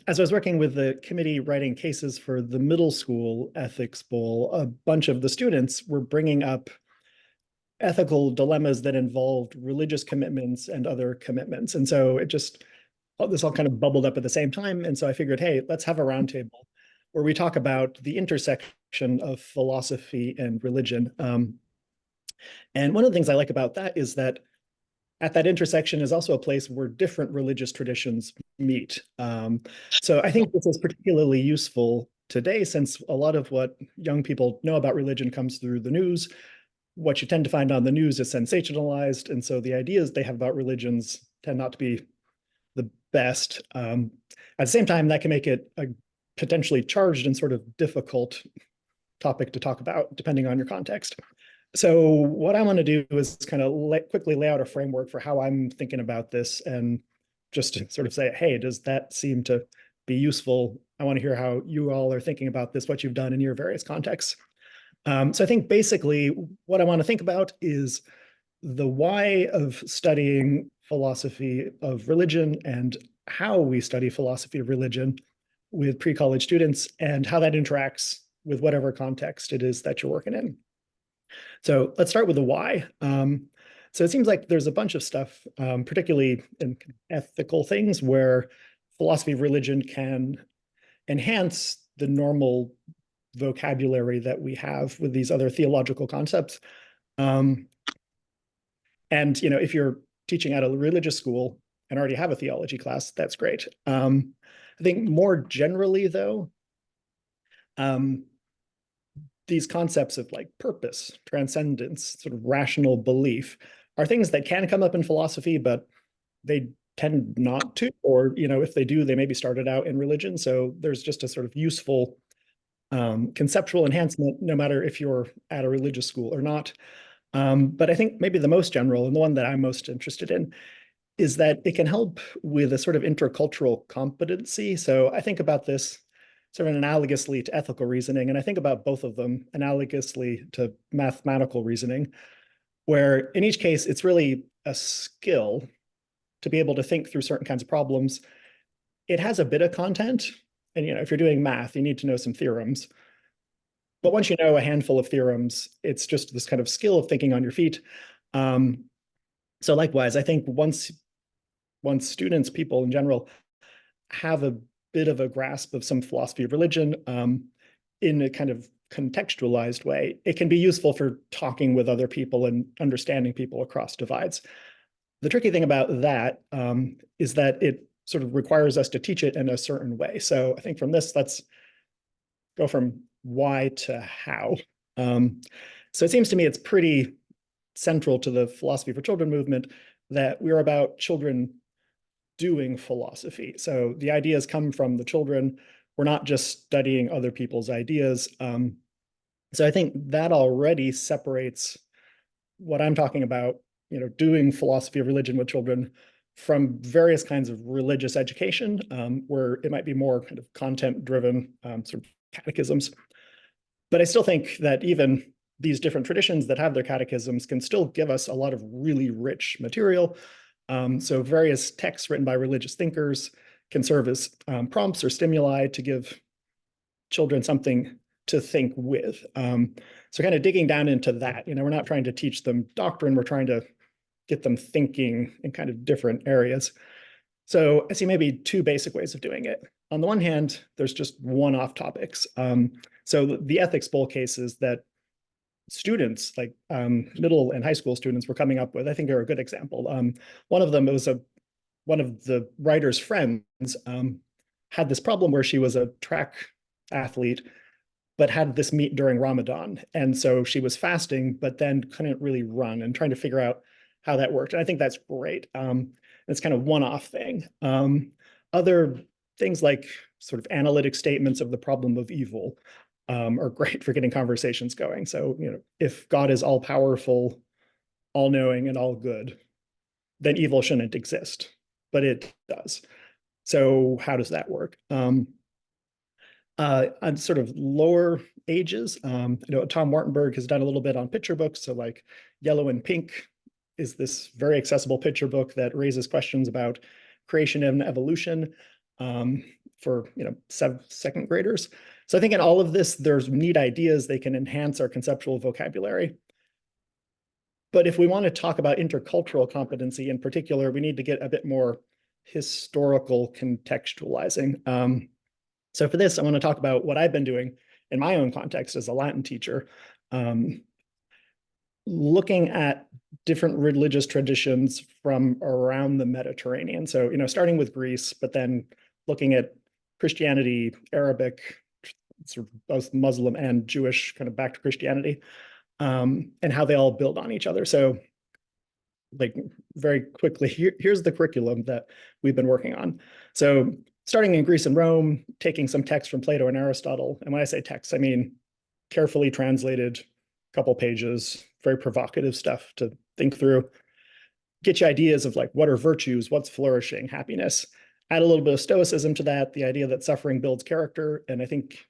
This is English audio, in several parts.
as I was working with the committee writing cases for the middle school ethics bowl, a bunch of the students were bringing up ethical dilemmas that involved religious commitments and other commitments. And so this all kind of bubbled up at the same time. And so I figured, hey, let's have a roundtable where we talk about the intersection of philosophy and religion. And one of the things I like about that is that at that intersection is also a place where different religious traditions meet. So I think this is particularly useful today, since a lot of what young people know about religion comes through the news. What you tend to find on the news is sensationalized, and so the ideas they have about religions tend not to be the best. At the same time, that can make it a potentially charged and sort of difficult topic to talk about, depending on your context. So what I want to do is kind of quickly lay out a framework for how I'm thinking about this, and just to sort of say, hey, does that seem to be useful? I want to hear how you all are thinking about this, what you've done in your various contexts. So I think basically what I want to think about is the why of studying philosophy of religion and how we study philosophy of religion with pre-college students, and how that interacts with whatever context it is that you're working in. So let's start with the why. So it seems like there's a bunch of stuff, particularly in ethical things, where philosophy of religion can enhance the normal vocabulary that we have with these other theological concepts. And if you're teaching at a religious school and already have a theology class, that's great. I think more generally, though, these concepts of like purpose, transcendence, sort of rational belief are things that can come up in philosophy, but they tend not to, or if they do, they maybe started out in religion. So there's just a sort of useful conceptual enhancement, no matter if you're at a religious school or not. But I think maybe the most general, and the one that I'm most interested in, is that it can help with a sort of intercultural competency. So I think about this sort of analogously to ethical reasoning, and I think about both of them analogously to mathematical reasoning, where in each case, it's really a skill to be able to think through certain kinds of problems. It has a bit of content, and if you're doing math, you need to know some theorems. But once you know a handful of theorems, it's just this kind of skill of thinking on your feet. So likewise, I think once students, people in general, have a bit of a grasp of some philosophy of religion in a kind of contextualized way, it can be useful for talking with other people and understanding people across divides. The tricky thing about that is that it sort of requires us to teach it in a certain way. So I think from this, let's go from why to how. So it seems to me it's pretty central to the philosophy for children movement that we're about children doing philosophy. So the ideas come from the children. We're not just studying other people's ideas. So I think that already separates what I'm talking about, doing philosophy of religion with children, from various kinds of religious education, where it might be more kind of content-driven sort of catechisms. But I still think that even these different traditions that have their catechisms can still give us a lot of really rich material. So various texts written by religious thinkers can serve as prompts or stimuli to give children something to think with. So kind of digging down into that, we're not trying to teach them doctrine, we're trying to get them thinking in kind of different areas. So I see maybe two basic ways of doing it. On the one hand, there's just one-off topics. So the ethics bowl cases that students, like middle and high school students, were coming up with, I think are a good example. One of them was one of the writer's friends had this problem where she was a track athlete, but had this meet during Ramadan. And so she was fasting, but then couldn't really run, and trying to figure out how that worked. And I think that's great. It's kind of one-off thing. Other things like sort of analytic statements of the problem of evil are great for getting conversations going. So, if God is all powerful, all knowing, and all good, then evil shouldn't exist, but it does. So how does that work? On sort of lower ages, Tom Wartenberg has done a little bit on picture books. So like Yellow and Pink is this very accessible picture book that raises questions about creation and evolution. for, second graders. So I think in all of this, there's neat ideas. They can enhance our conceptual vocabulary. But if we want to talk about intercultural competency in particular, we need to get a bit more historical contextualizing. So for this, I want to talk about what I've been doing in my own context as a Latin teacher, looking at different religious traditions from around the Mediterranean. So, starting with Greece, but then looking at Christianity, Arabic, sort of both Muslim and Jewish, kind of back to Christianity, and how they all build on each other. So, like, very quickly, here's the curriculum that we've been working on. So starting in Greece and Rome, taking some text from Plato and Aristotle. And when I say text, I mean carefully translated, couple pages, very provocative stuff to think through. Get you ideas of like, what are virtues, what's flourishing, happiness. Add a little bit of stoicism to that, the idea that suffering builds character. And I think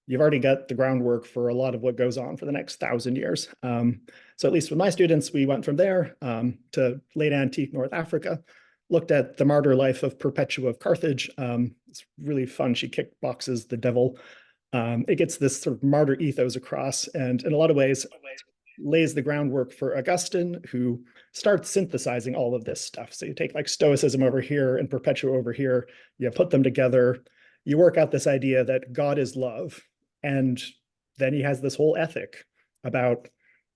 you've already got the groundwork for a lot of what goes on for the next 1,000 years. So at least with my students, we went from there to late antique North Africa, looked at the martyr life of Perpetua of Carthage. It's really fun. She kickboxes the devil. It gets this sort of martyr ethos across, and in a lot of ways lays the groundwork for Augustine, who starts synthesizing all of this stuff. So you take like Stoicism over here and Perpetua over here, you put them together, you work out this idea that God is love. And then he has this whole ethic about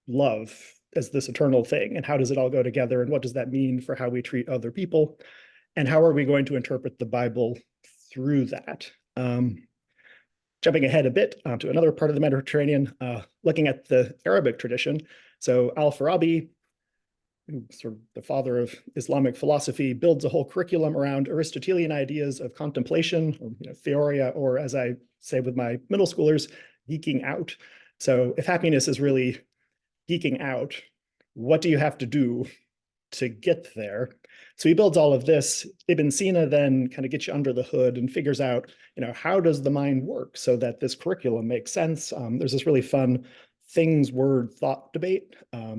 love as this eternal thing. And how does it all go together? And what does that mean for how we treat other people? And how are we going to interpret the Bible through that? Jumping ahead a bit to another part of the Mediterranean, looking at the Arabic tradition. So Al-Farabi, sort of the father of Islamic philosophy, builds a whole curriculum around Aristotelian ideas of contemplation, or theoria, or as I say with my middle schoolers, geeking out. So if happiness is really geeking out, what do you have to do to get there? So he builds all of this. Ibn Sina then kind of gets you under the hood and figures out, how does the mind work so that this curriculum makes sense? There's this really fun things, word, thought debate.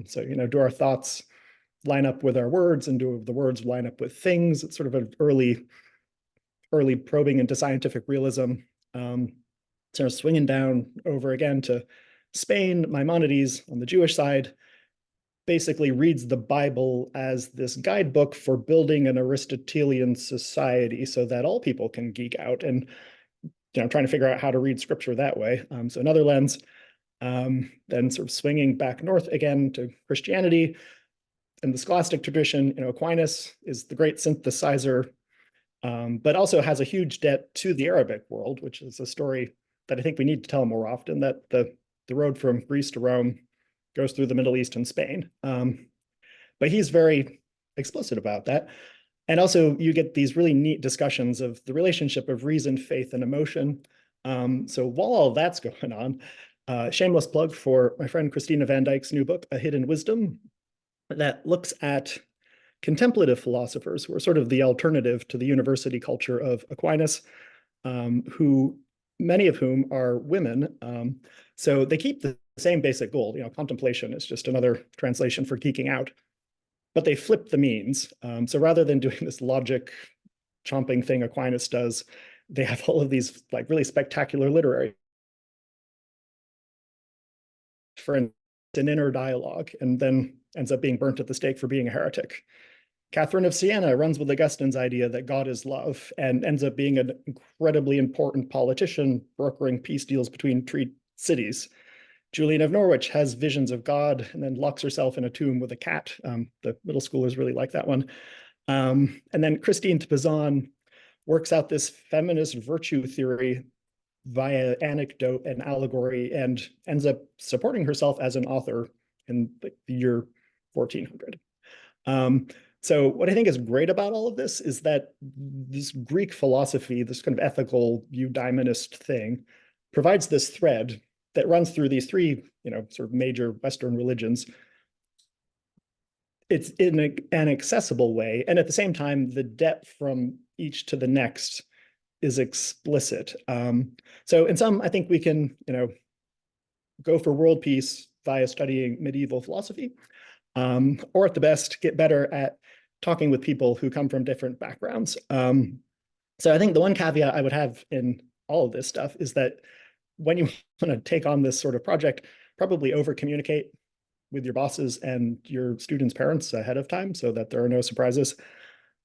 So, do our thoughts line up with our words, and do the words line up with things? It's sort of an early probing into scientific realism. Sort of swinging down over again to Spain, Maimonides on the Jewish side basically reads the Bible as this guidebook for building an Aristotelian society so that all people can geek out, and trying to figure out how to read scripture that way. So another lens. Then sort of swinging back north again to Christianity and the scholastic tradition. Aquinas is the great synthesizer, but also has a huge debt to the Arabic world, which is a story that I think we need to tell more often, that the road from Greece to Rome goes through the Middle East and Spain. But he's very explicit about that. And also you get these really neat discussions of the relationship of reason, faith, and emotion. So while all that's going on, shameless plug for my friend Christina Van Dijk's new book, A Hidden Wisdom, that looks at contemplative philosophers who are sort of the alternative to the university culture of Aquinas, who many of whom are women. So they keep the same basic goal. Contemplation is just another translation for geeking out, but they flip the means. So rather than doing this logic chomping thing Aquinas does, they have all of these like really spectacular literary, for an inner dialogue, and then ends up being burnt at the stake for being a heretic. Catherine of Siena runs with Augustine's idea that God is love, and ends up being an incredibly important politician, brokering peace deals between cities. Julian of Norwich has visions of God and then locks herself in a tomb with a cat. The middle schoolers really like that one. And then Christine de Pizan works out this feminist virtue theory via anecdote and allegory, and ends up supporting herself as an author in the year 1400. So what I think is great about all of this is that this Greek philosophy, this kind of ethical eudaimonist thing, provides this thread that runs through these three, sort of major Western religions. It's in an accessible way, and at the same time, the depth from each to the next is explicit. So in some, I think we can, go for world peace via studying medieval philosophy, or at the best, get better at talking with people who come from different backgrounds. So I think the one caveat I would have in all of this stuff is that when you want to take on this sort of project, probably over communicate with your bosses and your students' parents ahead of time so that there are no surprises.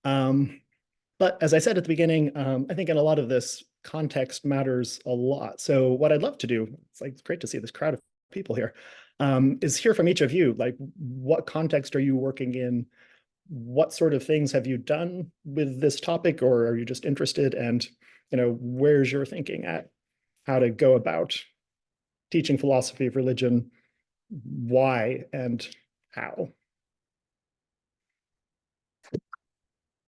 Um, but as I said at the beginning, I think in a lot of this, context matters a lot. So what I'd love to do, it's great to see this crowd of people here, is hear from each of you. Like, what context are you working in? What sort of things have you done with this topic, or are you just interested? And where's your thinking at how to go about teaching philosophy of religion, why and how?